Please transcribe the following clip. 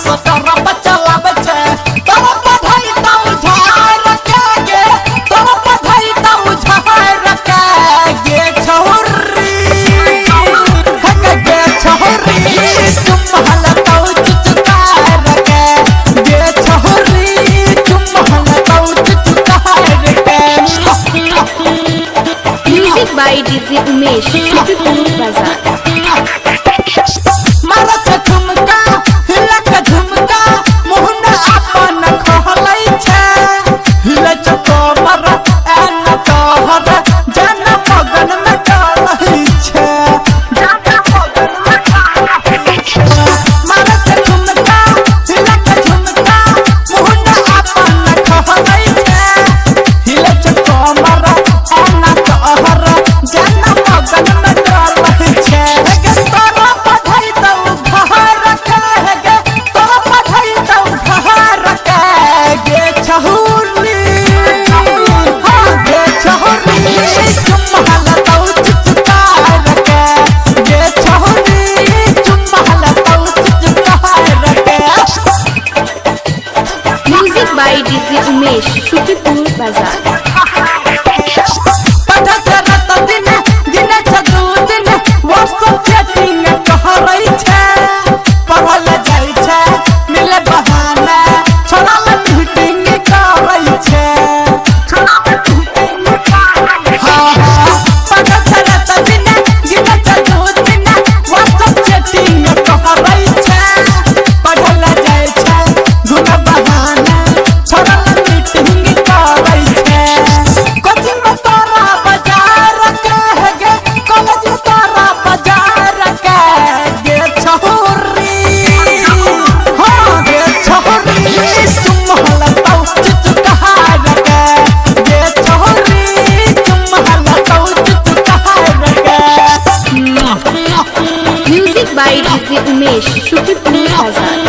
Shutter बचला बचे तब पढ़ाई तब झार के गे तब पढ़ाई तब झार के गे छोरी गे छोरी चुम्हल तौ चुचकार के गे छोरी चुम्हल तौ चुचकार के। म्यूजिक बाय डीजे उमेश शुक्रिया बाजार। मारत झुमका हिलक झुमका मोहना अपन खहलै छै हिलच कमर एन कहर जन मगन में चलै छै जन मगन में चलै छै। मारत झुमका हिलक झुमका मोहना अपन खहलै छै हिलच कमर एन कहर जन मगन में चलै छै। म्यूजिक बाय डीजे उमेश शुक्रिया बाजार। म्यूजिक बाय डीजे उमेश शुक्रिया बाजार।